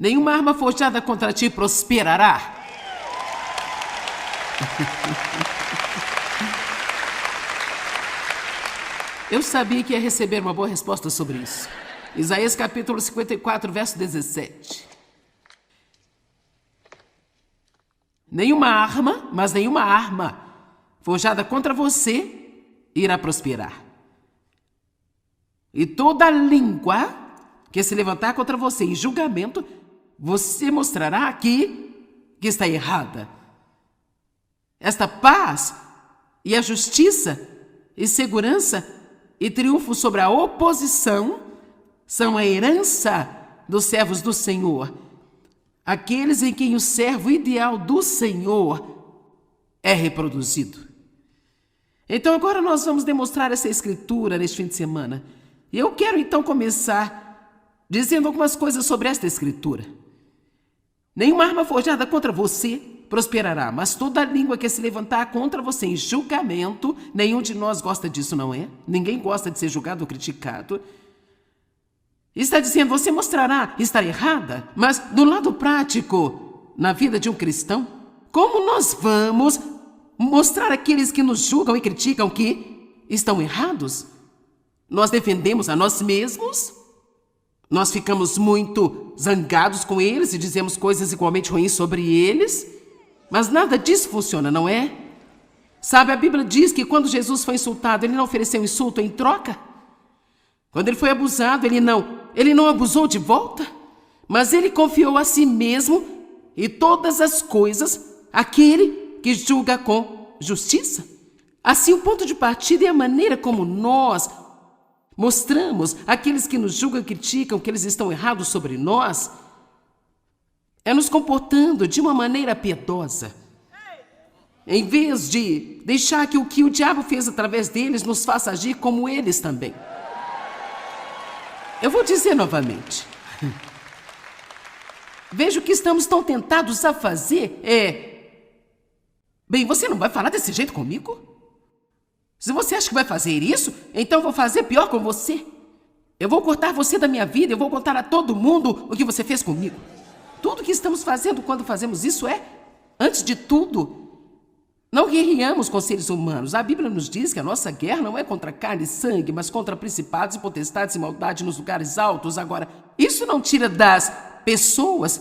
Nenhuma arma forjada contra ti prosperará. Eu sabia que ia receber uma boa resposta sobre isso. Isaías capítulo 54, verso 17. Nenhuma arma forjada contra você irá prosperar. E toda língua que se levantar contra você em julgamento, você mostrará aqui que está errada. Esta paz e a justiça e segurança e triunfo sobre a oposição são a herança dos servos do Senhor, aqueles em quem o servo ideal do Senhor é reproduzido. Então agora nós vamos demonstrar essa escritura neste fim de semana. E eu quero então começar dizendo algumas coisas sobre esta escritura. Nenhuma arma forjada contra você prosperará, mas toda língua que se levantar contra você em julgamento, nenhum de nós gosta disso, não é? Ninguém gosta de ser julgado ou criticado. Está dizendo, você mostrará estar errada, mas do lado prático, na vida de um cristão, como nós vamos mostrar àqueles que nos julgam e criticam que estão errados? Nós defendemos a nós mesmos? Nós ficamos muito zangados com eles e dizemos coisas igualmente ruins sobre eles? Mas nada disso funciona, não é? Sabe, a Bíblia diz que quando Jesus foi insultado, ele não ofereceu insulto em troca. Quando ele foi abusado, ele não abusou de volta, mas ele confiou a si mesmo e todas as coisas àquele que julga com justiça. Assim, o ponto de partida é a maneira como nós mostramos àqueles que nos julgam e criticam que eles estão errados sobre nós, é nos comportando de uma maneira piedosa. Em vez de deixar que o diabo fez através deles nos faça agir como eles também. Eu vou dizer novamente. Veja o que estamos tão tentados a fazer Bem, você não vai falar desse jeito comigo? Se você acha que vai fazer isso, então eu vou fazer pior com você. Eu vou cortar você da minha vida, eu vou contar a todo mundo o que você fez comigo. Tudo que estamos fazendo quando fazemos isso antes de tudo, não guerreamos com seres humanos. A Bíblia nos diz que a nossa guerra não é contra carne e sangue, mas contra principados e potestades e maldade nos lugares altos. Agora, isso não tira das pessoas,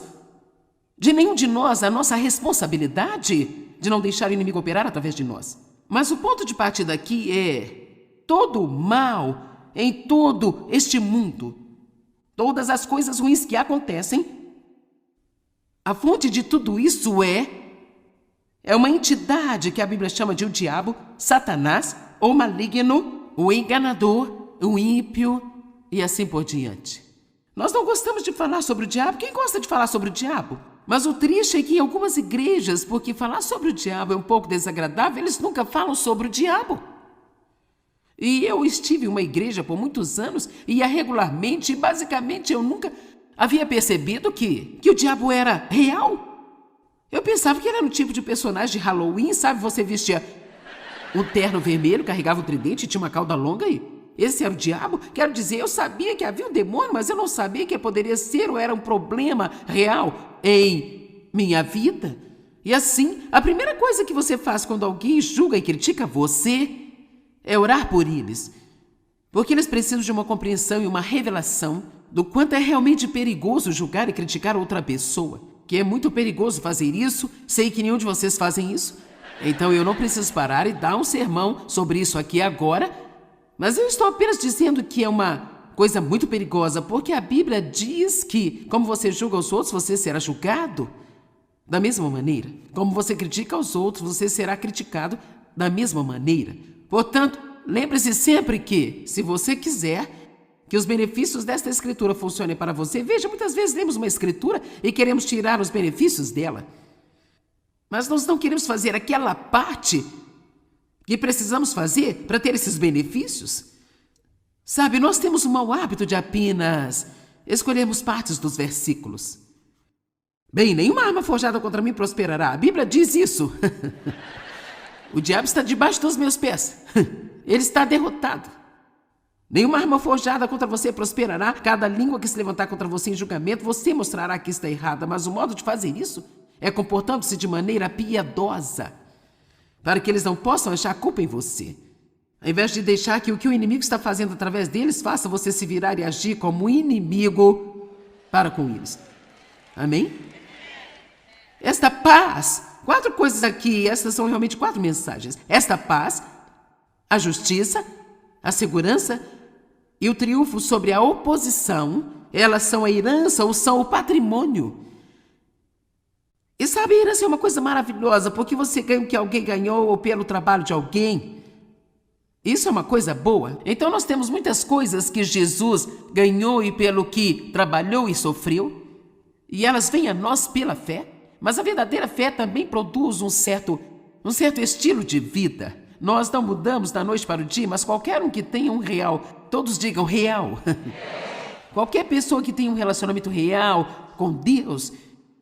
de nenhum de nós, a nossa responsabilidade de não deixar o inimigo operar através de nós. Mas o ponto de partida aqui é todo o mal em todo este mundo, todas as coisas ruins que acontecem, a fonte de tudo isso é uma entidade que a Bíblia chama de o diabo, Satanás, o maligno, o enganador, o ímpio e assim por diante. Nós não gostamos de falar sobre o diabo. Quem gosta de falar sobre o diabo? Mas o triste é que em algumas igrejas, porque falar sobre o diabo é um pouco desagradável, eles nunca falam sobre o diabo. E eu estive em uma igreja por muitos anos e ia regularmente, e basicamente eu nunca havia percebido que o diabo era real. Eu pensava que ele era um tipo de personagem de Halloween, sabe? Você vestia um terno vermelho, carregava um tridente, tinha uma cauda longa e esse era o diabo? Quero dizer, eu sabia que havia um demônio, mas eu não sabia que poderia ser ou era um problema real em minha vida. E assim, a primeira coisa que você faz quando alguém julga e critica você é orar por eles. Porque eles precisam de uma compreensão e uma revelação do quanto é realmente perigoso julgar e criticar outra pessoa. Que é muito perigoso fazer isso, sei que nenhum de vocês fazem isso. Então eu não preciso parar e dar um sermão sobre isso aqui agora, mas eu estou apenas dizendo que é uma coisa muito perigosa, porque a Bíblia diz que, como você julga os outros, você será julgado da mesma maneira. Como você critica os outros, você será criticado da mesma maneira. Portanto, lembre-se sempre que, se você quiser que os benefícios desta escritura funcionem para você, veja, muitas vezes lemos uma escritura e queremos tirar os benefícios dela. Mas nós não queremos fazer aquela parte que precisamos fazer para ter esses benefícios. Sabe, nós temos o mau hábito de apenas escolhermos partes dos versículos. Bem, nenhuma arma forjada contra mim prosperará. A Bíblia diz isso. O diabo está debaixo dos meus pés. Ele está derrotado. Nenhuma arma forjada contra você prosperará. Cada língua que se levantar contra você em julgamento, você mostrará que está errada. Mas o modo de fazer isso é comportando-se de maneira piedosa, para que eles não possam achar culpa em você. Ao invés de deixar que o inimigo está fazendo através deles faça você se virar e agir como inimigo para com eles. Amém? Esta paz, 4 coisas aqui, essas são realmente 4 mensagens. Esta paz, a justiça, a segurança e o triunfo sobre a oposição, elas são a herança ou são o patrimônio. E sabe, a herança é uma coisa maravilhosa, porque você ganha o que alguém ganhou ou pelo trabalho de alguém. Isso é uma coisa boa. Então nós temos muitas coisas que Jesus ganhou e pelo que trabalhou e sofreu, e elas vêm a nós pela fé, mas a verdadeira fé também produz um certo estilo de vida. Nós não mudamos da noite para o dia, mas qualquer um que tenha um real, todos digam real. Qualquer pessoa que tenha um relacionamento real com Deus,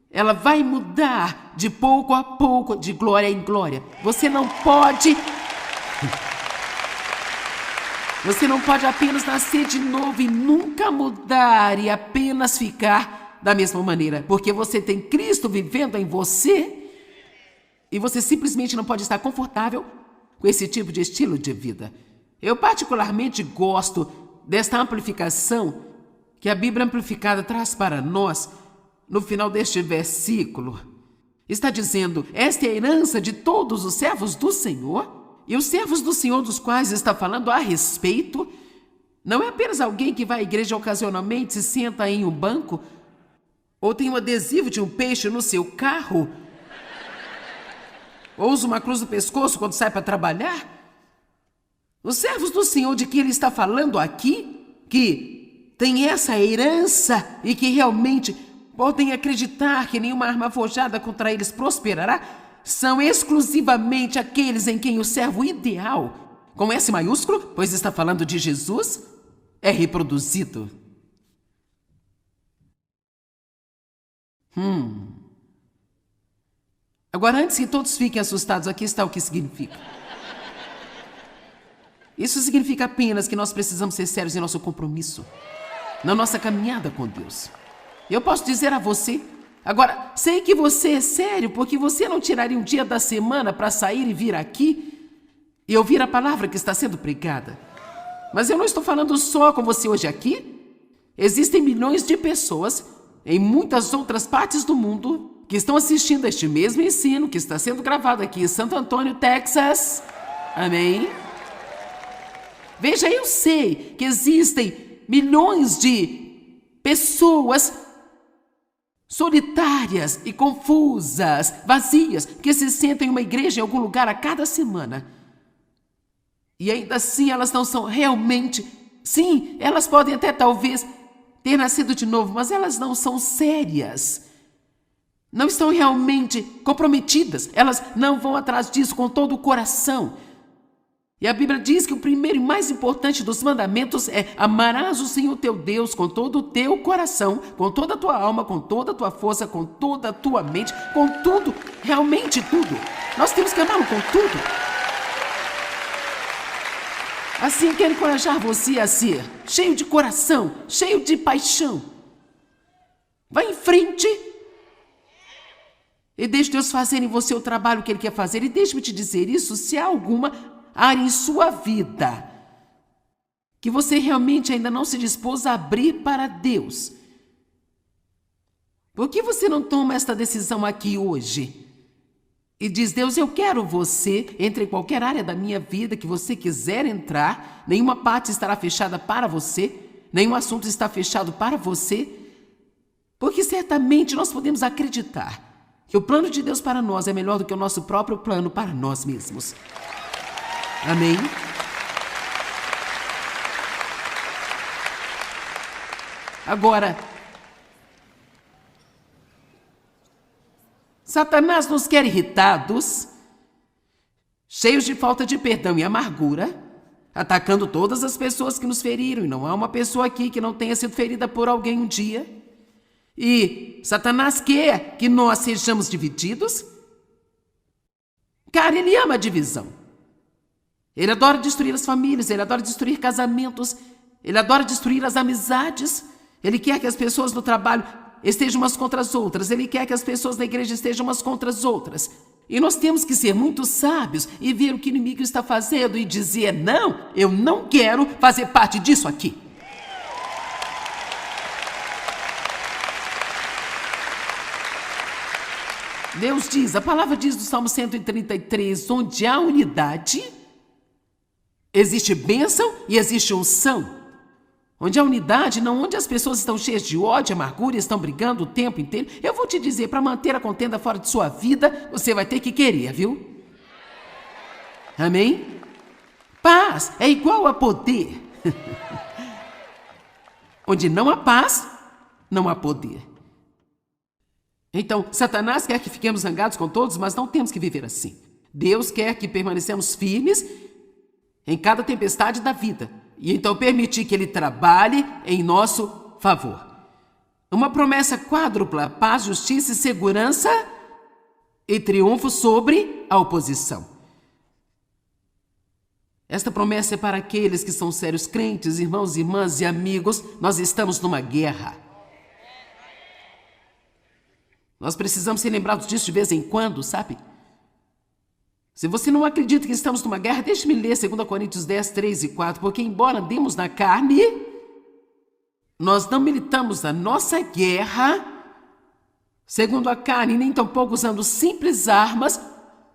ela vai mudar de pouco a pouco, de glória em glória. Você não pode apenas nascer de novo e nunca mudar e apenas ficar da mesma maneira, porque você tem Cristo vivendo em você e você simplesmente não pode estar confortável com esse tipo de estilo de vida. Eu particularmente gosto desta amplificação que a Bíblia Amplificada traz para nós no final deste versículo. Está dizendo: esta é a herança de todos os servos do Senhor. E os servos do Senhor dos quais está falando a respeito não é apenas alguém que vai à igreja ocasionalmente, se senta em um banco ou tem um adesivo de um peixe no seu carro ou usa uma cruz no pescoço quando sai para trabalhar. Os servos do Senhor de que ele está falando aqui, que tem essa herança e que realmente podem acreditar que nenhuma arma forjada contra eles prosperará, são exclusivamente aqueles em quem o servo ideal, com S maiúsculo, pois está falando de Jesus, é reproduzido. Agora, antes que todos fiquem assustados, aqui está o que significa. Isso significa apenas que nós precisamos ser sérios em nosso compromisso, na nossa caminhada com Deus. Eu posso dizer a você, agora, sei que você é sério, porque você não tiraria um dia da semana para sair e vir aqui e ouvir a palavra que está sendo pregada. Mas eu não estou falando só com você hoje aqui. Existem milhões de pessoas em muitas outras partes do mundo que estão assistindo a este mesmo ensino que está sendo gravado aqui em Santo Antônio, Texas. Amém? Veja, eu sei que existem milhões de pessoas solitárias e confusas, vazias, que se sentem em uma igreja em algum lugar a cada semana. E ainda assim elas não são realmente... Sim, elas podem até talvez ter nascido de novo, mas elas não são sérias. Não estão realmente comprometidas. Elas não vão atrás disso com todo o coração. E a Bíblia diz que o primeiro e mais importante dos mandamentos é: amarás o Senhor teu Deus com todo o teu coração, com toda a tua alma, com toda a tua força, com toda a tua mente, com tudo, realmente tudo. Nós temos que amá-lo com tudo. Assim, quero encorajar você a ser cheio de coração, cheio de paixão. Vá em frente e deixe Deus fazer em você o trabalho que Ele quer fazer. E deixe-me te dizer isso: se há alguma área em sua vida que você realmente ainda não se dispôs a abrir para Deus, por que você não toma esta decisão aqui hoje? E diz: Deus, eu quero você, entre em qualquer área da minha vida que você quiser entrar, nenhuma parte estará fechada para você, nenhum assunto está fechado para você, porque certamente nós podemos acreditar que o plano de Deus para nós é melhor do que o nosso próprio plano para nós mesmos. Amém? Agora, Satanás nos quer irritados, cheios de falta de perdão e amargura, atacando todas as pessoas que nos feriram, e não há uma pessoa aqui que não tenha sido ferida por alguém um dia. E Satanás quer que nós sejamos divididos. Cara, ele ama a divisão. Ele adora destruir as famílias, ele adora destruir casamentos. Ele adora destruir as amizades. Ele quer que as pessoas no trabalho estejam umas contra as outras. Ele quer que as pessoas na igreja estejam umas contra as outras. E nós temos que ser muito sábios e ver o que o inimigo está fazendo e dizer: não, eu não quero fazer parte disso aqui. Deus diz, a palavra diz do Salmo 133, onde há unidade, existe bênção e existe unção. Onde há unidade, não onde as pessoas estão cheias de ódio, amargura e estão brigando o tempo inteiro. Eu vou te dizer, para manter a contenda fora de sua vida, você vai ter que querer, viu? Amém? Paz é igual a poder. Onde não há paz, não há poder. Então, Satanás quer que fiquemos zangados com todos, mas não temos que viver assim. Deus quer que permanecemos firmes em cada tempestade da vida. E então permitir que Ele trabalhe em nosso favor. Uma promessa quádrupla: paz, justiça e segurança e triunfo sobre a oposição. Esta promessa é para aqueles que são sérios crentes, irmãos, irmãs e amigos. Nós estamos numa guerra. Nós precisamos ser lembrados disso de vez em quando, sabe? Se você não acredita que estamos numa guerra, deixe-me ler 2 Coríntios 10, 3 e 4, porque embora andemos na carne, nós não militamos a nossa guerra segundo a carne, nem tampouco usando simples armas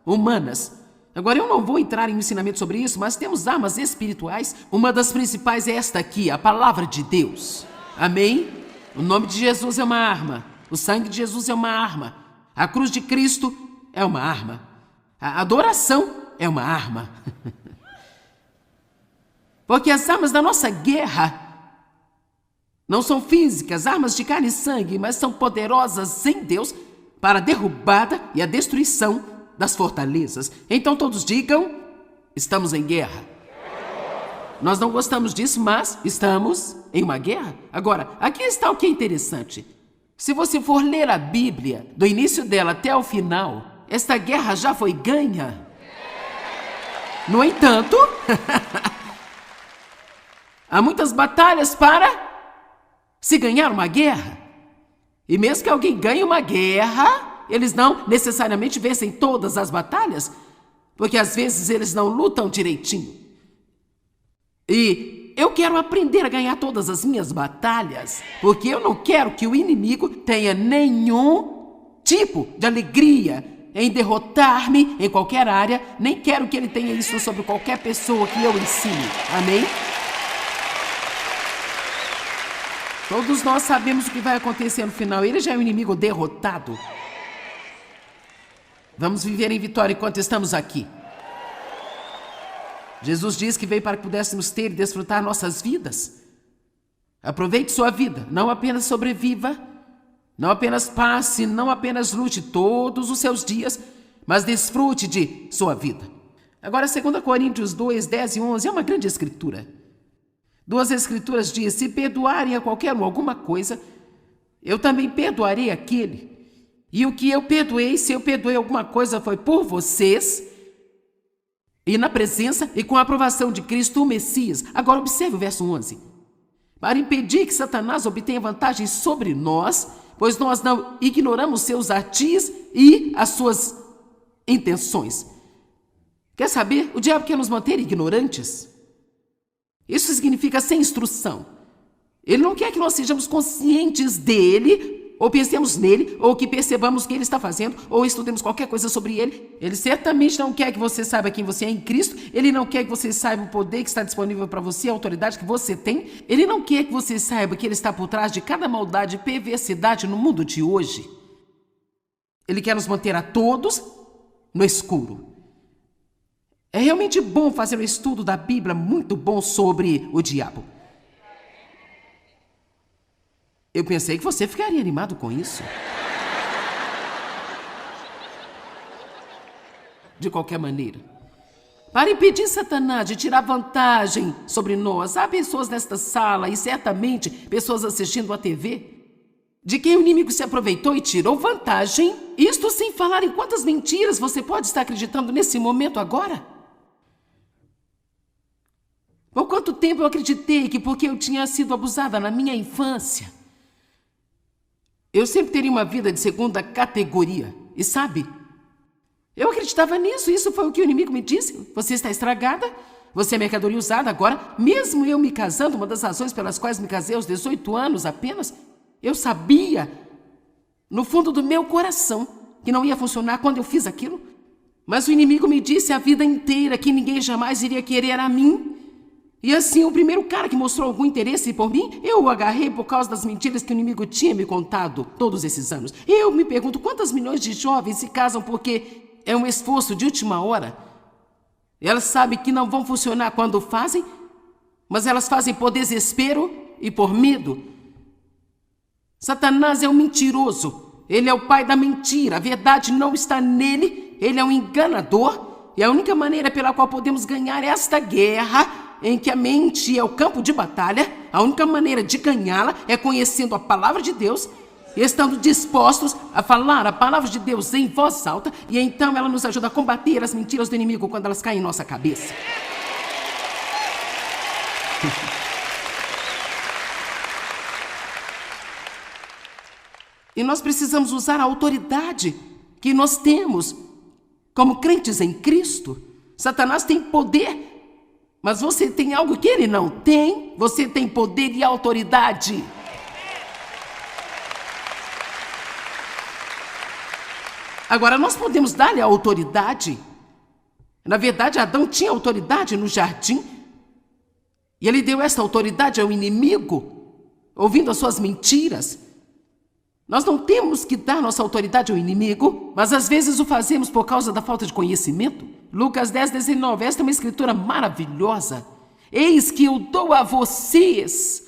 humanas. Agora, eu não vou entrar em um ensinamento sobre isso, mas temos armas espirituais. Uma das principais é esta aqui, a palavra de Deus. Amém? O nome de Jesus é uma arma. O sangue de Jesus é uma arma. A cruz de Cristo é uma arma. A adoração é uma arma. Porque as armas da nossa guerra não são físicas, armas de carne e sangue, mas são poderosas em Deus para a derrubada e a destruição das fortalezas. Então todos digam: estamos em guerra. Nós não gostamos disso, mas estamos em uma guerra. Agora, aqui está o que é interessante. Se você for ler a Bíblia, do início dela até o final, esta guerra já foi ganha. No entanto, há muitas batalhas para se ganhar uma guerra. E mesmo que alguém ganhe uma guerra, eles não necessariamente vencem todas as batalhas, porque às vezes eles não lutam direitinho. E eu quero aprender a ganhar todas as minhas batalhas, porque eu não quero que o inimigo tenha nenhum tipo de alegria em derrotar-me em qualquer área, nem quero que ele tenha isso sobre qualquer pessoa que eu ensine. Amém? Todos nós sabemos o que vai acontecer no final. Ele já é um inimigo derrotado. Vamos viver em vitória enquanto estamos aqui. Jesus diz que veio para que pudéssemos ter e desfrutar nossas vidas. Aproveite sua vida, não apenas sobreviva, não apenas passe, não apenas lute todos os seus dias, mas desfrute de sua vida. Agora, 2 Coríntios 2, 10 e 11 é uma grande escritura. Duas escrituras dizem: se perdoarem a qualquer um alguma coisa, eu também perdoarei aquele. E o que eu perdoei, se eu perdoei alguma coisa, foi por vocês, e na presença e com a aprovação de Cristo, o Messias. Agora observe o verso 11. Para impedir que Satanás obtenha vantagem sobre nós, pois nós não ignoramos seus artis e as suas intenções. Quer saber? O diabo quer nos manter ignorantes. Isso significa sem instrução. Ele não quer que nós sejamos conscientes dele, ou pensemos nele, ou que percebamos o que ele está fazendo, ou estudemos qualquer coisa sobre ele. Ele certamente não quer que você saiba quem você é em Cristo. Ele não quer que você saiba o poder que está disponível para você, a autoridade que você tem. Ele não quer que você saiba que ele está por trás de cada maldade e perversidade no mundo de hoje. Ele quer nos manter a todos no escuro. É realmente bom fazer um estudo da Bíblia muito bom sobre o diabo. Eu pensei que você ficaria animado com isso. De qualquer maneira, para impedir Satanás de tirar vantagem sobre nós, há pessoas nesta sala e certamente pessoas assistindo a TV, de quem o inimigo se aproveitou e tirou vantagem. Isto sem falar em quantas mentiras você pode estar acreditando nesse momento agora. Por quanto tempo eu acreditei que porque eu tinha sido abusada na minha infância, eu sempre teria uma vida de segunda categoria. E sabe, eu acreditava nisso, isso foi o que o inimigo me disse. Você está estragada, você é mercadoria usada. Agora, mesmo eu me casando, uma das razões pelas quais me casei aos 18 anos apenas, eu sabia, no fundo do meu coração, que não ia funcionar quando eu fiz aquilo. Mas o inimigo me disse a vida inteira que ninguém jamais iria querer a mim. E assim, o primeiro cara que mostrou algum interesse por mim, eu o agarrei por causa das mentiras que o inimigo tinha me contado todos esses anos. Eu me pergunto quantas milhões de jovens se casam porque é um esforço de última hora. Elas sabem que não vão funcionar quando fazem, mas elas fazem por desespero e por medo. Satanás é um mentiroso. Ele é o pai da mentira. A verdade não está nele. Ele é um enganador. E a única maneira pela qual podemos ganhar esta guerra, em que a mente é o campo de batalha, a única maneira de ganhá-la é conhecendo a palavra de Deus e estando dispostos a falar a palavra de Deus em voz alta, e então ela nos ajuda a combater as mentiras do inimigo quando elas caem em nossa cabeça. E nós precisamos usar a autoridade que nós temos como crentes em Cristo. Satanás tem poder, mas você tem algo que ele não tem. Você tem poder e autoridade. Agora, nós podemos dar-lhe a autoridade. Na verdade, Adão tinha autoridade no jardim. E ele deu essa autoridade ao inimigo, ouvindo as suas mentiras. Nós não temos que dar nossa autoridade ao inimigo, mas às vezes o fazemos por causa da falta de conhecimento. Lucas 10:19, esta é uma escritura maravilhosa. Eis que eu dou a vocês.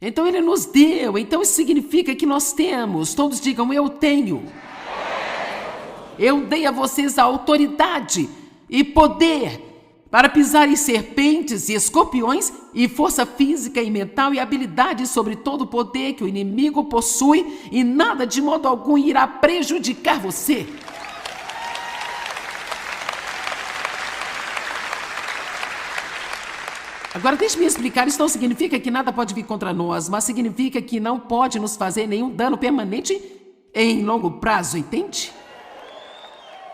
Então ele nos deu, então isso significa que nós temos. Todos digam, eu tenho. Eu dei a vocês a autoridade e poder para pisar em serpentes e escorpiões, e força física e mental e habilidade sobre todo o poder que o inimigo possui, e nada de modo algum irá prejudicar você. Agora deixe-me explicar, isso não significa que nada pode vir contra nós, mas significa que não pode nos fazer nenhum dano permanente em longo prazo, entende?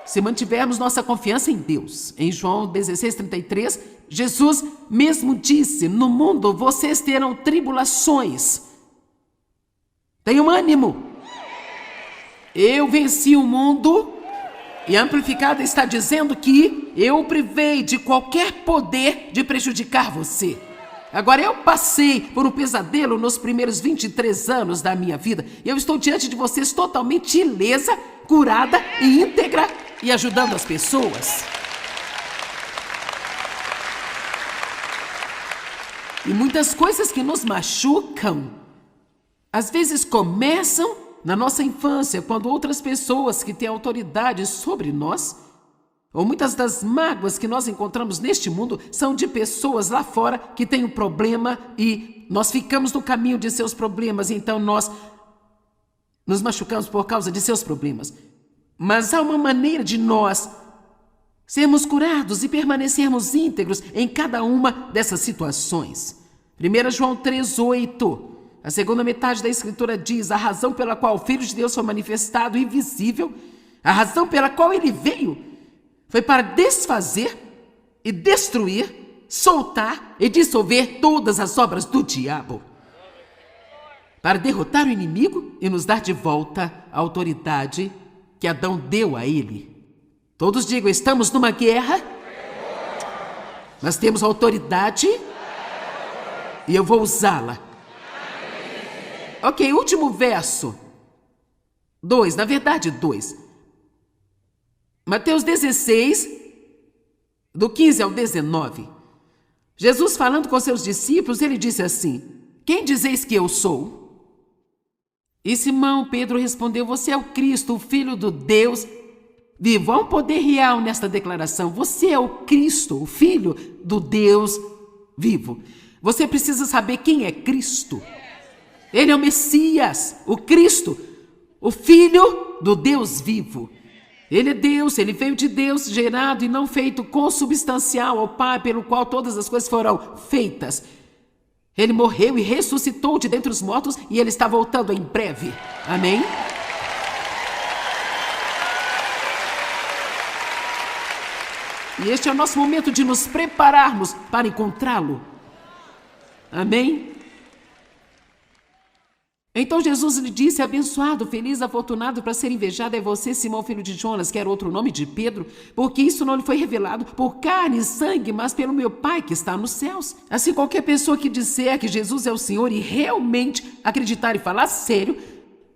Se mantivermos nossa confiança em Deus. Em João 16:33, Jesus mesmo disse, no mundo vocês terão tribulações. Tenham ânimo. Eu venci o mundo. E a Amplificada está dizendo que eu o privei de qualquer poder de prejudicar você. Agora, eu passei por um pesadelo nos primeiros 23 anos da minha vida. E eu estou diante de vocês totalmente ilesa, curada e íntegra e ajudando as pessoas. E muitas coisas que nos machucam, às vezes começam na nossa infância, quando outras pessoas que têm autoridade sobre nós, ou muitas das mágoas que nós encontramos neste mundo, são de pessoas lá fora que têm um problema e nós ficamos no caminho de seus problemas, então nós nos machucamos por causa de seus problemas. Mas há uma maneira de nós sermos curados e permanecermos íntegros em cada uma dessas situações. 1 João 3:8. A segunda metade da Escritura diz, a razão pela qual o Filho de Deus foi manifestado e visível, a razão pela qual ele veio, foi para desfazer e destruir, soltar e dissolver todas as obras do diabo, para derrotar o inimigo e nos dar de volta a autoridade que Adão deu a ele. Todos digam, estamos numa guerra, nós temos autoridade e eu vou usá-la. Ok, último verso. 2, na verdade 2. Mateus 16, do 15 ao 19. Jesus falando com seus discípulos, ele disse assim, quem dizeis que eu sou? E Simão Pedro respondeu, você é o Cristo, o Filho do Deus vivo. Há um poder real nesta declaração. Você é o Cristo, o Filho do Deus vivo. Você precisa saber quem é Cristo. Ele é o Messias, o Cristo, o Filho do Deus vivo. Ele é Deus, ele veio de Deus, gerado e não feito, consubstancial ao Pai, pelo qual todas as coisas foram feitas. Ele morreu e ressuscitou de dentre os mortos e ele está voltando em breve. Amém? E este é o nosso momento de nos prepararmos para encontrá-lo. Amém? Então Jesus lhe disse: abençoado, feliz, afortunado, para ser invejado é você, Simão, filho de Jonas, que era outro nome de Pedro, porque isso não lhe foi revelado por carne e sangue, mas pelo meu Pai que está nos céus. Assim, qualquer pessoa que disser que Jesus é o Senhor e realmente acreditar e falar sério,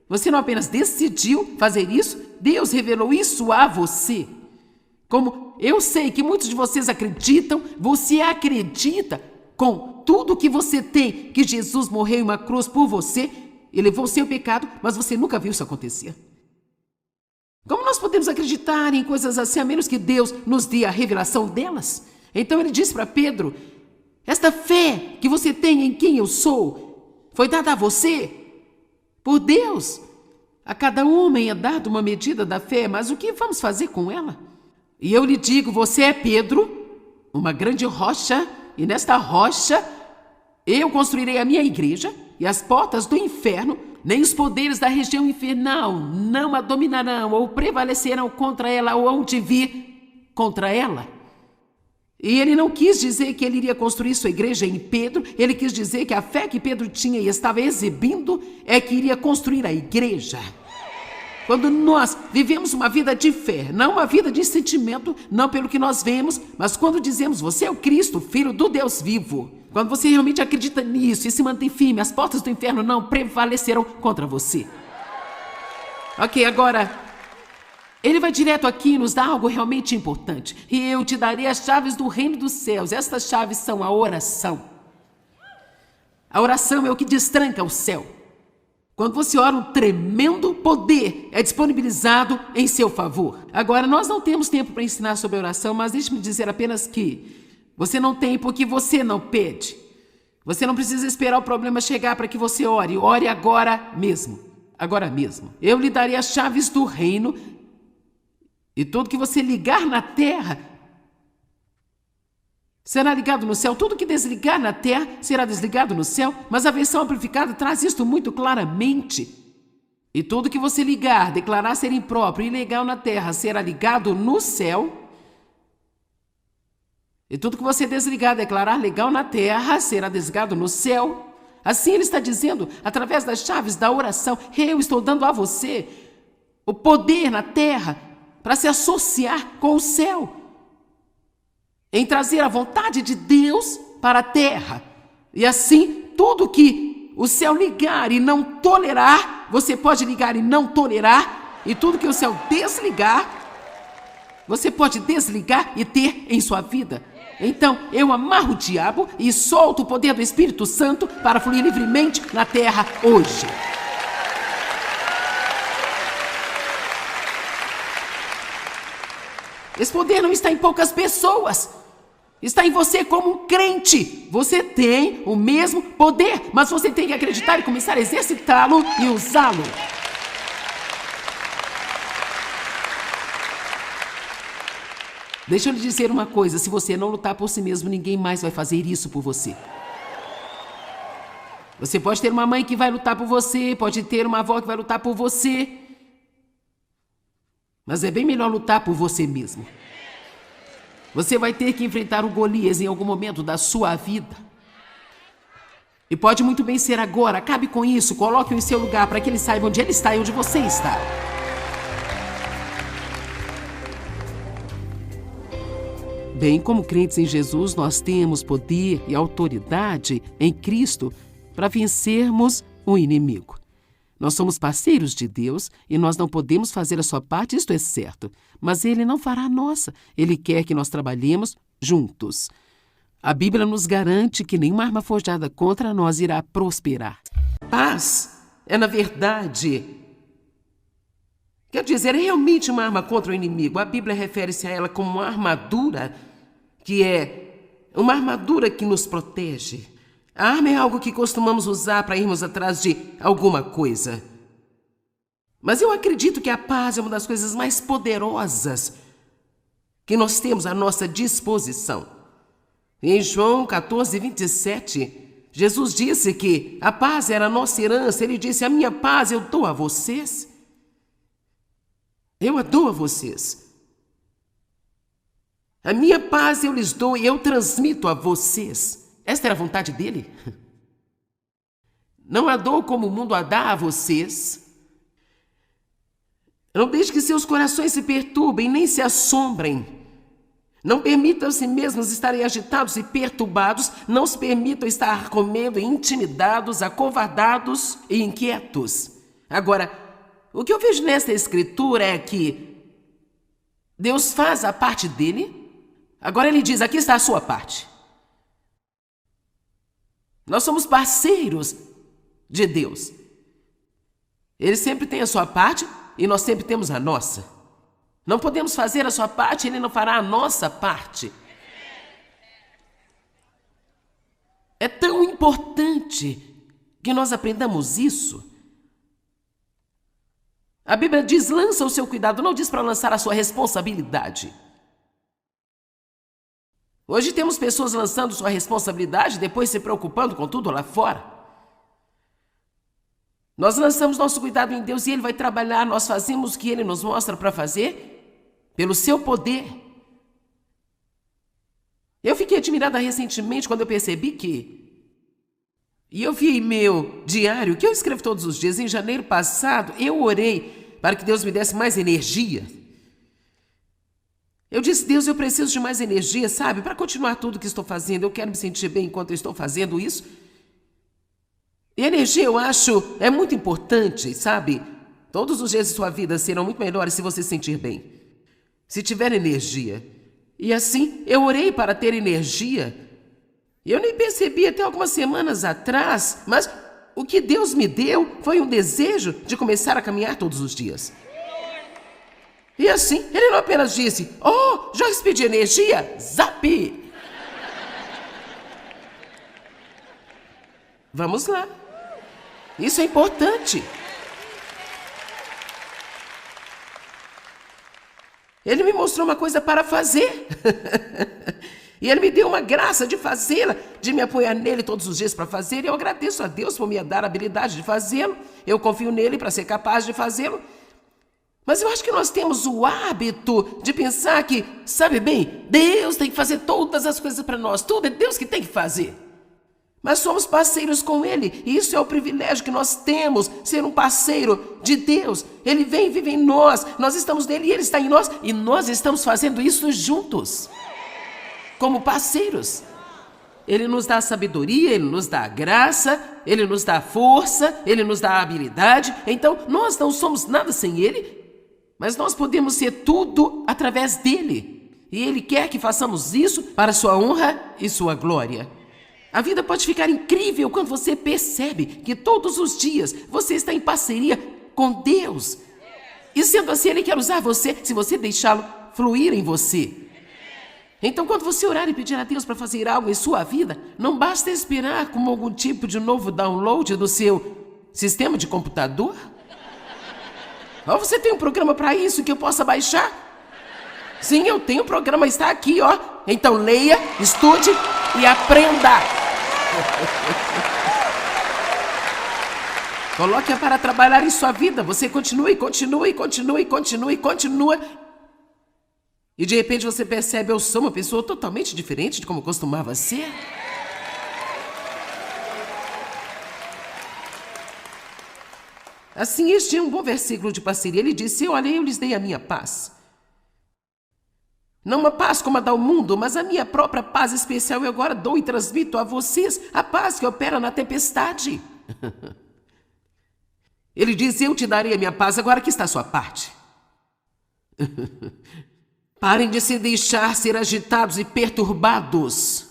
você não apenas decidiu fazer isso, Deus revelou isso a você. Como eu sei que muitos de vocês acreditam, você acredita com tudo que você tem, que Jesus morreu em uma cruz por você e levou o seu pecado, mas você nunca viu isso acontecer. Como nós podemos acreditar em coisas assim, a menos que Deus nos dê a revelação delas? Então ele disse para Pedro: esta fé que você tem em quem eu sou, foi dada a você por Deus. A cada homem é dado uma medida da fé, mas o que vamos fazer com ela? E eu lhe digo, você é Pedro, uma grande rocha, e nesta rocha eu construirei a minha igreja, e as portas do inferno, nem os poderes da região infernal, não a dominarão ou prevalecerão contra ela ou hão de vir contra ela. E ele não quis dizer que ele iria construir sua igreja em Pedro, ele quis dizer que a fé que Pedro tinha e estava exibindo é que iria construir a igreja. Quando nós vivemos uma vida de fé, não uma vida de sentimento, não pelo que nós vemos, mas quando dizemos, você é o Cristo, Filho do Deus vivo. Quando você realmente acredita nisso e se mantém firme, as portas do inferno não prevalecerão contra você. Ok, agora, ele vai direto aqui e nos dá algo realmente importante. E eu te darei as chaves do reino dos céus. Estas chaves são a oração. A oração é o que destranca o céu. Quando você ora, um tremendo poder é disponibilizado em seu favor. Agora, nós não temos tempo para ensinar sobre oração, mas deixe-me dizer apenas que você não tem porque você não pede. Você não precisa esperar o problema chegar para que você ore. Ore agora mesmo. Agora mesmo. Eu lhe darei as chaves do reino e tudo que você ligar na terra será ligado no céu. Tudo que desligar na terra será desligado no céu. Mas a versão amplificada traz isto muito claramente. E tudo que você ligar, declarar ser impróprio e ilegal na terra, será ligado no céu. E tudo que você desligar, declarar legal na terra, será desligado no céu. Assim ele está dizendo, através das chaves da oração, eu estou dando a você o poder na terra para se associar com o céu, em trazer a vontade de Deus para a terra. E assim, tudo que o céu ligar e não tolerar, você pode ligar e não tolerar, e tudo que o céu desligar, você pode desligar e ter em sua vida. Então, eu amarro o diabo e solto o poder do Espírito Santo para fluir livremente na terra hoje. Esse poder não está em poucas pessoas. Está em você como um crente. Você tem o mesmo poder, mas você tem que acreditar e começar a exercitá-lo e usá-lo. Deixa eu lhe dizer uma coisa, se você não lutar por si mesmo, ninguém mais vai fazer isso por você. Você pode ter uma mãe que vai lutar por você, pode ter uma avó que vai lutar por você, mas é bem melhor lutar por você mesmo. Você vai ter que enfrentar o Golias em algum momento da sua vida. E pode muito bem ser agora, acabe com isso, coloque-o em seu lugar para que ele saiba onde ele está e onde você está. Bem, como crentes em Jesus, nós temos poder e autoridade em Cristo para vencermos o inimigo. Nós somos parceiros de Deus e nós não podemos fazer a sua parte, isto é certo. Mas Ele não fará a nossa. Ele quer que nós trabalhemos juntos. A Bíblia nos garante que nenhuma arma forjada contra nós irá prosperar. Paz é, na verdade, quer dizer, é realmente uma arma contra o inimigo. A Bíblia refere-se a ela como uma armadura, que é uma armadura que nos protege. A arma é algo que costumamos usar para irmos atrás de alguma coisa. Mas eu acredito que a paz é uma das coisas mais poderosas que nós temos à nossa disposição. Em João 14:27, Jesus disse que a paz era a nossa herança. Ele disse: a minha paz eu dou a vocês. Eu a dou a vocês. A minha paz eu lhes dou e eu transmito a vocês. Esta era a vontade dele. Não a dou como o mundo a dá a vocês. Não deixe que seus corações se perturbem, nem se assombrem. Não permitam a si mesmos estarem agitados e perturbados. Não se permitam estar com medo, intimidados, acovardados e inquietos. Agora, o que eu vejo nesta escritura é que Deus faz a parte dele. Agora ele diz: aqui está a sua parte. Nós somos parceiros de Deus. Ele sempre tem a sua parte e nós sempre temos a nossa. Não podemos fazer a sua parte, ele não fará a nossa parte. É tão importante que nós aprendamos isso. A Bíblia diz: lança o seu cuidado, não diz para lançar a sua responsabilidade. Hoje temos pessoas lançando sua responsabilidade e depois se preocupando com tudo lá fora. Nós lançamos nosso cuidado em Deus e Ele vai trabalhar. Nós fazemos o que Ele nos mostra para fazer pelo seu poder. Eu fiquei admirada recentemente quando eu percebi e eu vi em meu diário, que eu escrevo todos os dias, em janeiro passado, eu orei para que Deus me desse mais energia. Eu disse: Deus, eu preciso de mais energia, sabe? Para continuar tudo que estou fazendo. Eu quero me sentir bem enquanto eu estou fazendo isso. E energia, eu acho, é muito importante, sabe? Todos os dias de sua vida serão muito melhores se você se sentir bem. Se tiver energia. E assim, eu orei para ter energia. Eu nem percebi até algumas semanas atrás, mas o que Deus me deu foi um desejo de começar a caminhar todos os dias. E assim, Ele não apenas disse: oh, já expedi energia? Zap! Vamos lá. Isso é importante. Ele me mostrou uma coisa para fazer. E Ele me deu uma graça de fazê-la, de me apoiar nele todos os dias para fazer. E eu agradeço a Deus por me dar a habilidade de fazê-lo. Eu confio nele para ser capaz de fazê-lo. Mas eu acho que nós temos o hábito de pensar que, sabe bem, Deus tem que fazer todas as coisas para nós. Tudo é Deus que tem que fazer. Mas somos parceiros com Ele, e isso é o privilégio que nós temos, ser um parceiro de Deus. Ele vem e vive em nós, nós estamos nele e Ele está em nós, e nós estamos fazendo isso juntos, como parceiros. Ele nos dá a sabedoria, Ele nos dá a graça, Ele nos dá a força, Ele nos dá a habilidade. Então, nós não somos nada sem Ele, mas nós podemos ser tudo através dEle. E Ele quer que façamos isso para sua honra e sua glória. A vida pode ficar incrível quando você percebe que todos os dias você está em parceria com Deus. E sendo assim, Ele quer usar você se você deixá-lo fluir em você. Então, quando você orar e pedir a Deus para fazer algo em sua vida, não basta esperar como algum tipo de novo download do seu sistema de computador. Ou você tem um programa para isso que eu possa baixar? Sim, eu tenho um programa, está aqui, ó. Então leia, estude e aprenda. Coloque-a para trabalhar em sua vida. Você continue. E de repente você percebe: eu sou uma pessoa totalmente diferente de como costumava ser. Assim, este é um bom versículo de parceria. Ele disse: olha, eu lhes dei a minha paz. Não uma paz como a dá o mundo, mas a minha própria paz especial eu agora dou e transmito a vocês, a paz que opera na tempestade. Ele diz: eu te darei a minha paz, agora aqui está a sua parte. Parem de se deixar ser agitados e perturbados.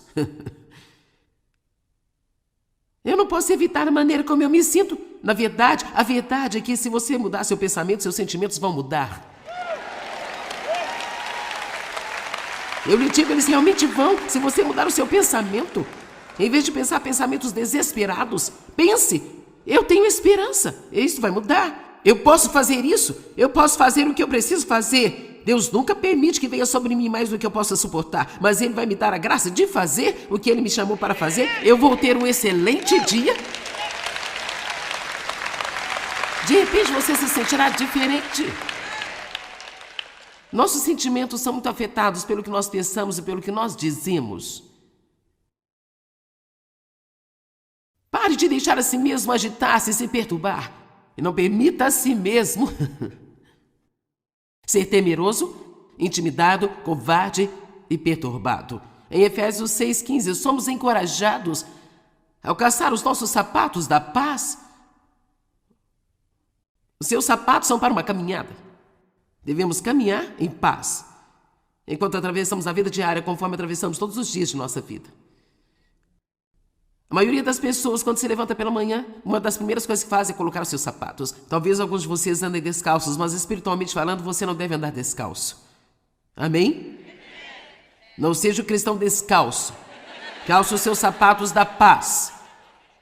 Eu não posso evitar a maneira como eu me sinto. Na verdade, a verdade é que se você mudar seu pensamento, seus sentimentos vão mudar. Eu lhe digo, eles realmente vão, se você mudar o seu pensamento. Em vez de pensar pensamentos desesperados, pense: eu tenho esperança, isso vai mudar. Eu posso fazer isso, eu posso fazer o que eu preciso fazer. Deus nunca permite que venha sobre mim mais do que eu possa suportar, mas Ele vai me dar a graça de fazer o que Ele me chamou para fazer. Eu vou ter um excelente dia. De repente você se sentirá diferente. Nossos sentimentos são muito afetados pelo que nós pensamos e pelo que nós dizemos. Pare de deixar a si mesmo agitar-se e se perturbar. E não permita a si mesmo ser temeroso, intimidado, covarde e perturbado. Em Efésios 6,15, somos encorajados a calçar os nossos sapatos da paz. Os seus sapatos são para uma caminhada. Devemos caminhar em paz, enquanto atravessamos a vida diária conforme atravessamos todos os dias de nossa vida. A maioria das pessoas, quando se levanta pela manhã, uma das primeiras coisas que faz é colocar os seus sapatos. Talvez alguns de vocês andem descalços, mas espiritualmente falando, você não deve andar descalço. Amém? Não seja um cristão descalço. Calce os seus sapatos da paz.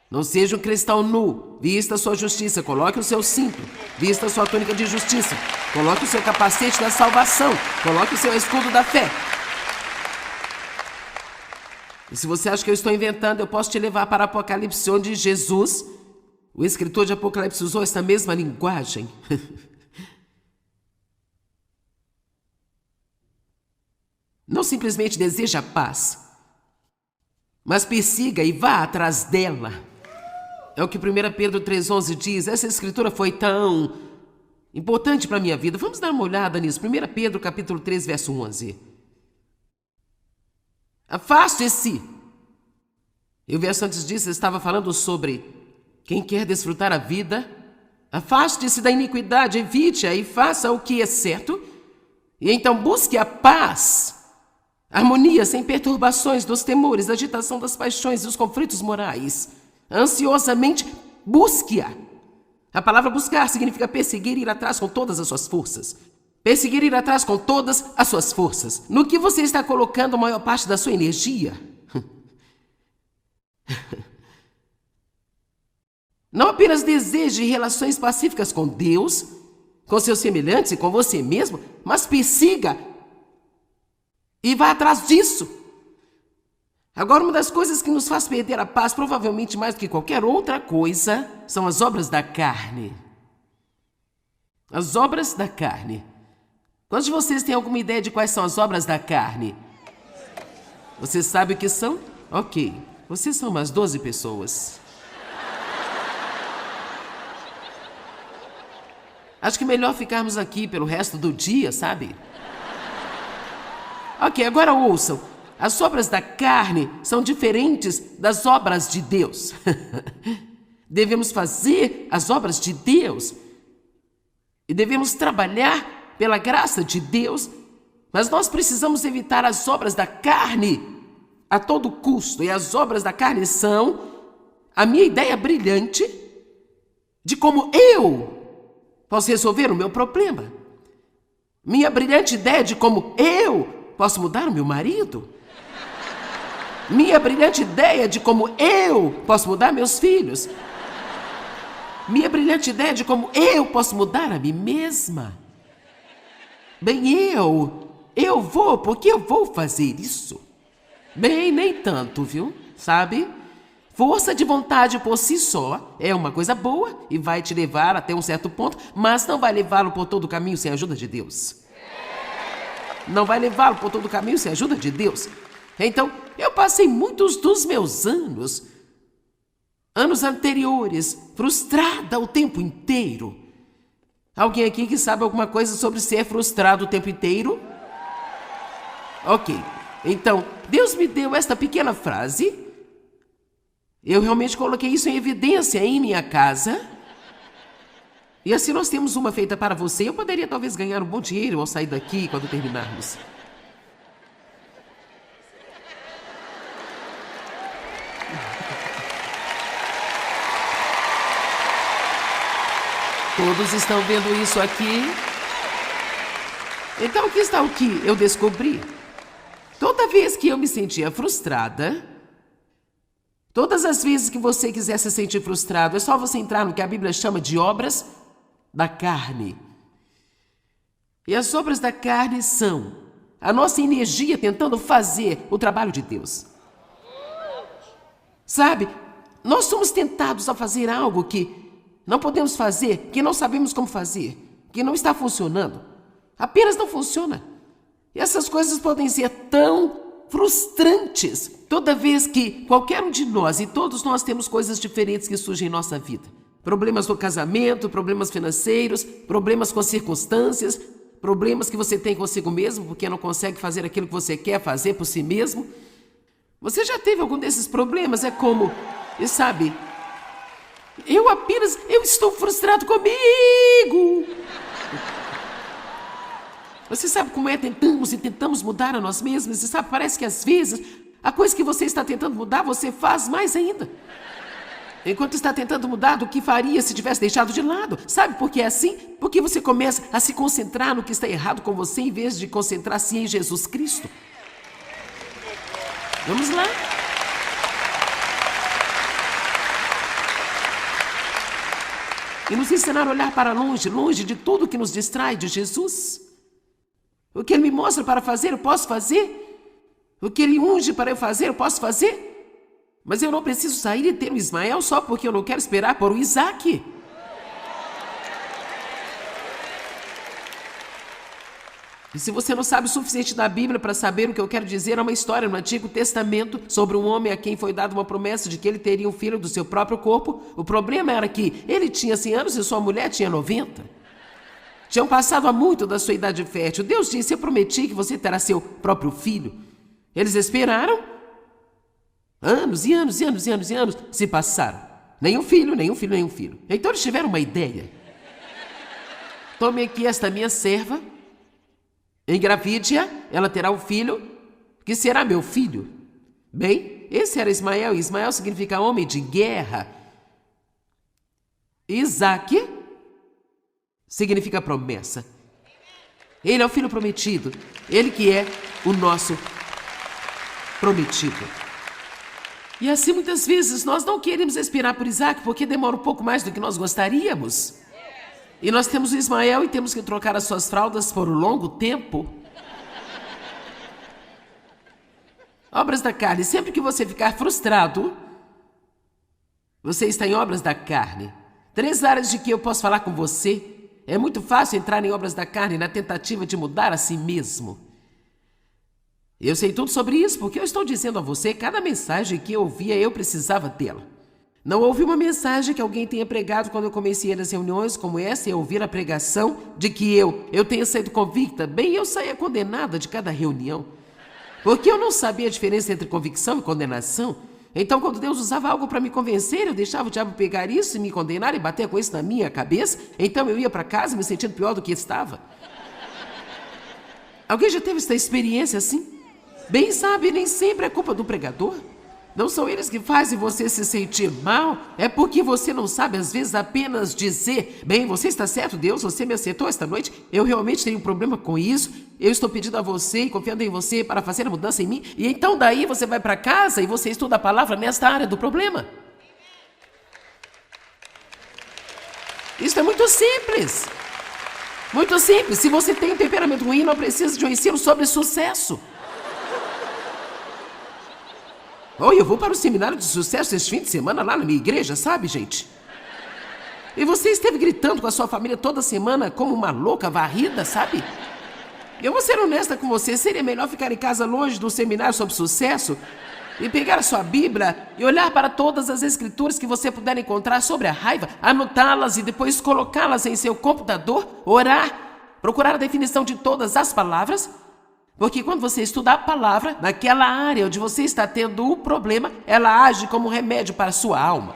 Não seja um cristão nu. Vista a sua justiça, coloque o seu cinto. Vista a sua túnica de justiça. Coloque o seu capacete da salvação. Coloque o seu escudo da fé. E se você acha que eu estou inventando, eu posso te levar para Apocalipse, onde Jesus, o escritor de Apocalipse, usou esta mesma linguagem. Não simplesmente deseja paz, mas persiga e vá atrás dela. É o que 1 Pedro 3,11 diz. Essa escritura foi tão importante para a minha vida. Vamos dar uma olhada nisso. 1 Pedro capítulo 3, verso 11. Afaste-se. E o verso antes disso estava falando sobre quem quer desfrutar a vida. Afaste-se da iniquidade, evite-a e faça o que é certo. E então busque a paz, harmonia sem perturbações dos temores, da agitação das paixões e dos conflitos morais. Ansiosamente busque-a. A palavra buscar significa perseguir e ir atrás com todas as suas forças. Perseguir e ir atrás com todas as suas forças. No que você está colocando a maior parte da sua energia? Não apenas deseje relações pacíficas com Deus, com seus semelhantes e com você mesmo, mas persiga e vá atrás disso. Agora, uma das coisas que nos faz perder a paz, provavelmente mais do que qualquer outra coisa, são as obras da carne. As obras da carne. Quantos de vocês têm alguma ideia de quais são as obras da carne? Você sabe o que são? Ok, vocês são umas 12 pessoas. Acho que é melhor ficarmos aqui pelo resto do dia, sabe? Ok, agora ouçam. As obras da carne são diferentes das obras de Deus. Devemos fazer as obras de Deus e devemos trabalhar pela graça de Deus, mas nós precisamos evitar as obras da carne a todo custo. E as obras da carne são a minha ideia brilhante de como eu posso resolver o meu problema. Minha brilhante ideia de como eu posso mudar o meu marido. Minha brilhante ideia de como eu posso mudar meus filhos. Minha brilhante ideia de como eu posso mudar a mim mesma. Bem, eu vou, porque eu vou fazer isso. Bem, nem tanto, viu? Sabe? Força de vontade por si só é uma coisa boa e vai te levar até um certo ponto, mas não vai levá-lo por todo o caminho sem a ajuda de Deus. Não vai levá-lo por todo o caminho sem a ajuda de Deus. Então, eu passei muitos dos meus anos anteriores, frustrada o tempo inteiro. Alguém aqui que sabe alguma coisa sobre ser frustrado o tempo inteiro? Ok. Então, Deus me deu esta pequena frase. Eu realmente coloquei isso em evidência em minha casa. E assim nós temos uma feita para você. Eu poderia talvez ganhar um bom dinheiro ao sair daqui quando terminarmos. Todos estão vendo isso aqui? Então aqui está o que eu descobri. Toda vez que eu me sentia frustrada, todas as vezes que você quiser se sentir frustrado, é só você entrar no que a Bíblia chama de obras da carne. E as obras da carne são a nossa energia tentando fazer o trabalho de Deus. Sabe, nós somos tentados a fazer algo que não podemos fazer, que não sabemos como fazer, que não está funcionando. Apenas não funciona. E essas coisas podem ser tão frustrantes toda vez que qualquer um de nós, e todos nós temos coisas diferentes que surgem em nossa vida. Problemas no casamento, problemas financeiros, problemas com circunstâncias, problemas que você tem consigo mesmo porque não consegue fazer aquilo que você quer fazer por si mesmo. Você já teve algum desses problemas? É como, e sabe, eu estou frustrado comigo. Você sabe como é? Tentamos mudar a nós mesmos. E sabe, parece que às vezes a coisa que você está tentando mudar, você faz mais ainda. Enquanto está tentando mudar do que faria se tivesse deixado de lado. Sabe por que é assim? Porque você começa a se concentrar no que está errado com você em vez de concentrar-se em Jesus Cristo. Vamos lá. E nos ensinar a olhar para longe, longe de tudo que nos distrai de Jesus. O que Ele me mostra para fazer, eu posso fazer. O que Ele unge para eu fazer, eu posso fazer. Mas eu não preciso sair e ter um Ismael só porque eu não quero esperar por um Isaac. E se você não sabe o suficiente da Bíblia para saber o que eu quero dizer, há uma história no Antigo Testamento sobre um homem a quem foi dada uma promessa de que ele teria um filho do seu próprio corpo. O problema era que ele tinha 100 anos e sua mulher tinha 90. Tinham passado há muito da sua idade fértil. Deus disse, eu prometi que você terá seu próprio filho. Eles esperaram. Anos e anos e anos e anos e anos se passaram. Nenhum filho, nenhum filho, nenhum filho. Então eles tiveram uma ideia. Tome aqui esta minha serva, engravide-a, ela terá um filho que será meu filho. Bem, esse era Ismael, e Ismael significa homem de guerra. Isaac significa promessa. Ele é o filho prometido, ele que é o nosso prometido. E assim muitas vezes nós não queremos esperar por Isaac porque demora um pouco mais do que nós gostaríamos. E nós temos o Ismael e temos que trocar as suas fraldas por um longo tempo. Obras da carne. Sempre que você ficar frustrado, você está em obras da carne. 3 áreas de que eu posso falar com você. É muito fácil entrar em obras da carne na tentativa de mudar a si mesmo. Eu sei tudo sobre isso porque eu estou dizendo a você, cada mensagem que eu ouvia, eu precisava dela. Não ouvi uma mensagem que alguém tenha pregado quando eu comecei nas reuniões como essa e ouvir a pregação de que eu tenha saído convicta. Bem, eu saía condenada de cada reunião. Porque eu não sabia a diferença entre convicção e condenação. Então, quando Deus usava algo para me convencer, eu deixava o diabo pegar isso e me condenar e bater com isso na minha cabeça. Então eu ia para casa me sentindo pior do que estava. Alguém já teve essa experiência assim? Bem, sabe, nem sempre é culpa do pregador. Não são eles que fazem você se sentir mal. É porque você não sabe, às vezes, apenas dizer: bem, você está certo, Deus, você me acertou esta noite. Eu realmente tenho um problema com isso. Eu estou pedindo a você e confiando em você para fazer a mudança em mim. E então daí você vai para casa e você estuda a palavra nesta área do problema. Isso é muito simples. Muito simples. Se você tem um temperamento ruim, não precisa de um ensino sobre sucesso. Eu vou para o seminário de sucesso esse fim de semana lá na minha igreja, sabe, gente? E você esteve gritando com a sua família toda semana como uma louca varrida, sabe? Eu vou ser honesta com você, seria melhor ficar em casa longe do seminário sobre sucesso e pegar a sua Bíblia e olhar para todas as escrituras que você puder encontrar sobre a raiva, anotá-las e depois colocá-las em seu computador, orar, procurar a definição de todas as palavras. Porque quando você estuda a palavra, naquela área onde você está tendo o problema, ela age como remédio para a sua alma.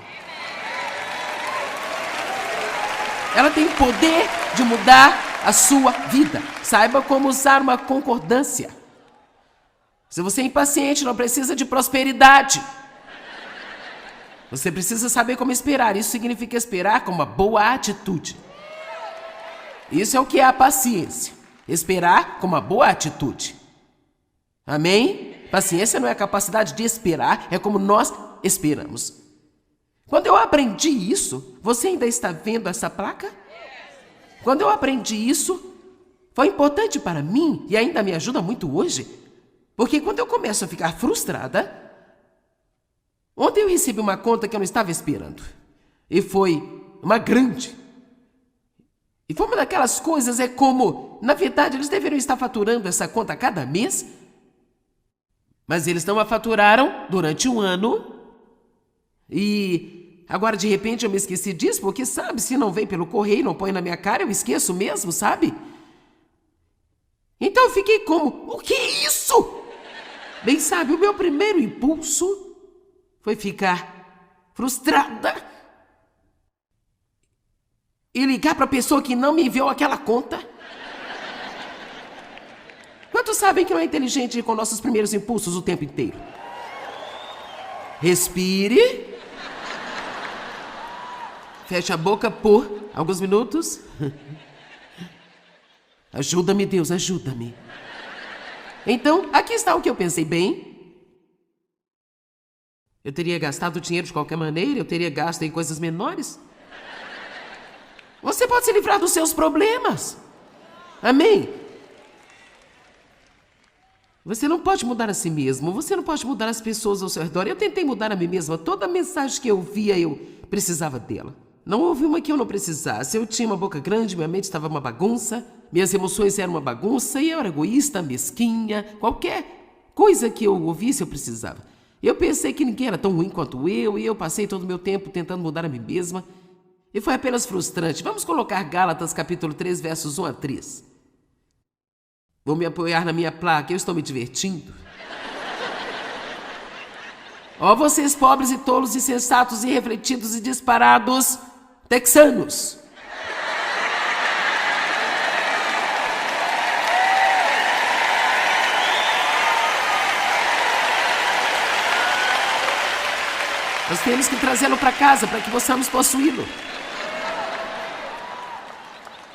Ela tem o poder de mudar a sua vida. Saiba como usar uma concordância. Se você é impaciente, não precisa de prosperidade. Você precisa saber como esperar. Isso significa esperar com uma boa atitude. Isso é o que é a paciência. Esperar com uma boa atitude. Amém? Paciência não é a capacidade de esperar, é como nós esperamos. Quando eu aprendi isso, você ainda está vendo essa placa? Quando eu aprendi isso, foi importante para mim e ainda me ajuda muito hoje, porque quando eu começo a ficar frustrada... Ontem eu recebi uma conta que eu não estava esperando, e foi uma grande. E foi uma daquelas coisas, como, na verdade, eles deveriam estar faturando essa conta a cada mês, mas eles não a faturaram durante um ano, e agora de repente eu me esqueci disso, porque sabe, se não vem pelo correio, não põe na minha cara, eu esqueço mesmo, sabe? Então eu fiquei como, o que é isso? Bem, sabe, o meu primeiro impulso foi ficar frustrada e ligar para a pessoa que não me enviou aquela conta. Quantos sabem que não é inteligente com nossos primeiros impulsos o tempo inteiro? Respire. Feche a boca por alguns minutos. Ajuda-me, Deus, ajuda-me. Então, aqui está o que eu pensei bem. Eu teria gastado dinheiro de qualquer maneira, eu teria gasto em coisas menores. Você pode se livrar dos seus problemas. Amém? Você não pode mudar a si mesmo, você não pode mudar as pessoas ao seu redor. Eu tentei mudar a mim mesma, toda mensagem que eu via, eu precisava dela. Não houve uma que eu não precisasse. Eu tinha uma boca grande, minha mente estava uma bagunça, minhas emoções eram uma bagunça e eu era egoísta, mesquinha, qualquer coisa que eu ouvisse eu precisava. Eu pensei que ninguém era tão ruim quanto eu e eu passei todo o meu tempo tentando mudar a mim mesma. E foi apenas frustrante. Vamos colocar Gálatas capítulo 3, versos 1 a 3. Vou me apoiar na minha placa, eu estou me divertindo. Ó vocês pobres e tolos, insensatos, irrefletidos e disparados texanos. Nós temos que trazê-lo para casa para que possamos possuí-lo.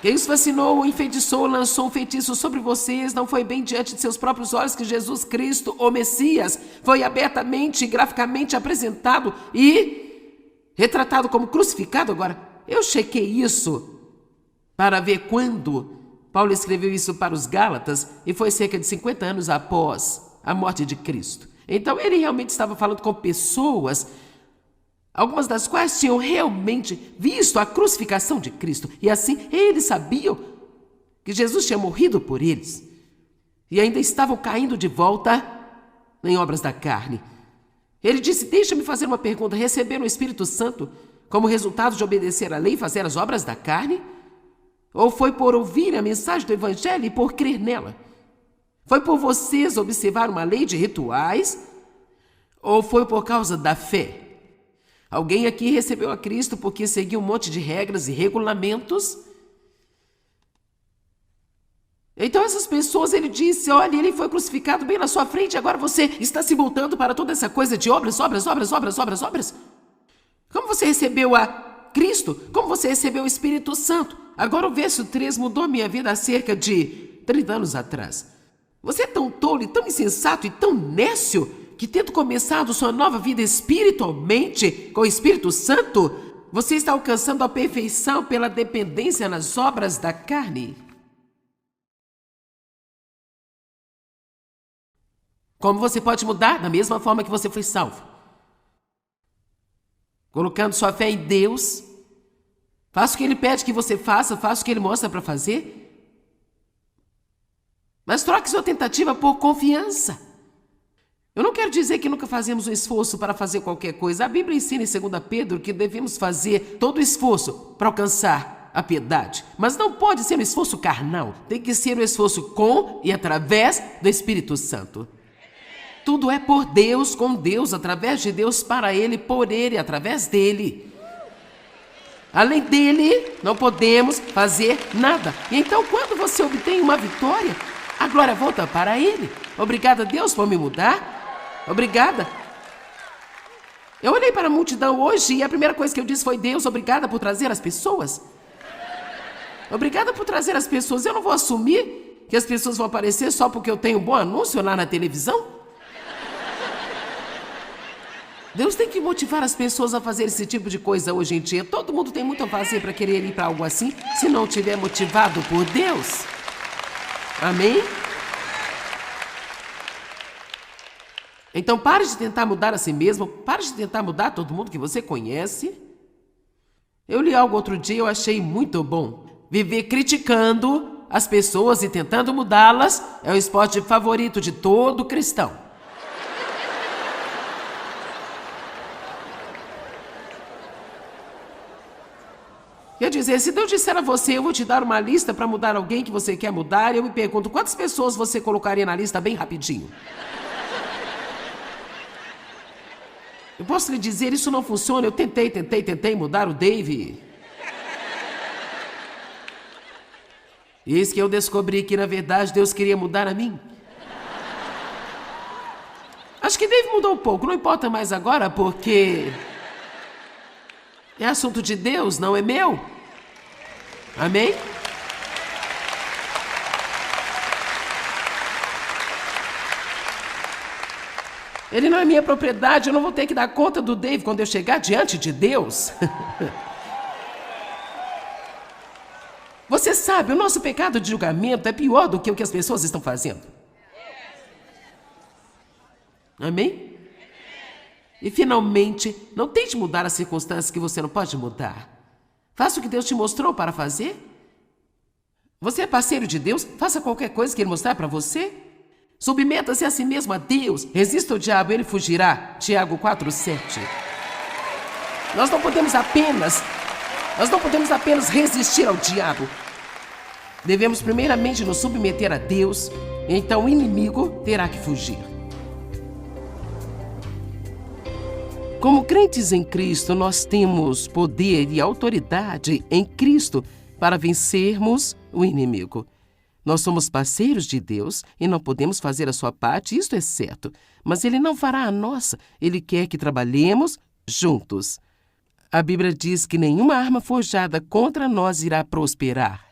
Quem os fascinou, enfeitiçou, lançou um feitiço sobre vocês, não foi bem diante de seus próprios olhos que Jesus Cristo, o Messias, foi abertamente e graficamente apresentado e retratado como crucificado? Agora, eu chequei isso para ver quando Paulo escreveu isso para os Gálatas e foi cerca de 50 anos após a morte de Cristo. Então ele realmente estava falando com pessoas, algumas das quais tinham realmente visto a crucificação de Cristo. E assim, eles sabiam que Jesus tinha morrido por eles. E ainda estavam caindo de volta em obras da carne. Ele disse, deixa-me fazer uma pergunta. Receberam o Espírito Santo como resultado de obedecer à lei e fazer as obras da carne? Ou foi por ouvir a mensagem do Evangelho e por crer nela? Foi por vocês observar uma lei de rituais? Ou foi por causa da fé? Alguém aqui recebeu a Cristo porque seguiu um monte de regras e regulamentos? Então essas pessoas, ele disse, olha, ele foi crucificado bem na sua frente, agora você está se voltando para toda essa coisa de obras? Como você recebeu a Cristo? Como você recebeu o Espírito Santo? Agora o verso 3 mudou minha vida há cerca de 30 anos atrás. Você é tão tolo e tão insensato e tão nécio que tendo começado sua nova vida espiritualmente com o Espírito Santo, você está alcançando a perfeição pela dependência nas obras da carne. Como você pode mudar? Da mesma forma que você foi salvo. Colocando sua fé em Deus. Faça o que Ele pede que você faça, faça o que Ele mostra para fazer. Mas troque sua tentativa por confiança. Eu não quero dizer que nunca fazemos um esforço para fazer qualquer coisa. A Bíblia ensina em 2 Pedro que devemos fazer todo o esforço para alcançar a piedade. Mas não pode ser um esforço carnal. Tem que ser um esforço com e através do Espírito Santo. Tudo é por Deus, com Deus, através de Deus, para Ele, por Ele, através dEle. Além dEle, não podemos fazer nada. E então, quando você obtém uma vitória, a glória volta para Ele. Obrigada, Deus, por me mudar. Obrigada. Eu olhei para a multidão hoje e a primeira coisa que eu disse foi, Deus, obrigada por trazer as pessoas. Obrigada por trazer as pessoas. Eu não vou assumir que as pessoas vão aparecer só porque eu tenho um bom anúncio lá na televisão. Deus tem que motivar as pessoas a fazer esse tipo de coisa hoje em dia. Todo mundo tem muito a fazer para querer ir para algo assim, se não estiver motivado por Deus. Amém? Então pare de tentar mudar a si mesmo, pare de tentar mudar todo mundo que você conhece. Eu li algo outro dia e eu achei muito bom. Viver criticando as pessoas e tentando mudá-las é o esporte favorito de todo cristão. Quer dizer, se Deus disser a você, eu vou te dar uma lista para mudar alguém que você quer mudar, eu me pergunto, quantas pessoas você colocaria na lista bem rapidinho? Eu posso lhe dizer, isso não funciona, eu tentei mudar o Dave. Eis que eu descobri que, na verdade, Deus queria mudar a mim. Acho que Dave mudou um pouco, não importa mais agora, porque é assunto de Deus, não é meu. Amém? Ele não é minha propriedade, eu não vou ter que dar conta do Dave quando eu chegar diante de Deus. Você sabe, o nosso pecado de julgamento é pior do que o que as pessoas estão fazendo. Amém? E finalmente, não tente mudar as circunstâncias que você não pode mudar. Faça o que Deus te mostrou para fazer. Você é parceiro de Deus, faça qualquer coisa que Ele mostrar para você. Submeta-se a si mesmo a Deus. Resista ao diabo, ele fugirá. Tiago 4:7. Nós não podemos apenas resistir ao diabo. Devemos primeiramente nos submeter a Deus, então o inimigo terá que fugir. Como crentes em Cristo, nós temos poder e autoridade em Cristo para vencermos o inimigo. Nós somos parceiros de Deus e não podemos fazer a sua parte, isto é certo. Mas Ele não fará a nossa. Ele quer que trabalhemos juntos. A Bíblia diz que nenhuma arma forjada contra nós irá prosperar.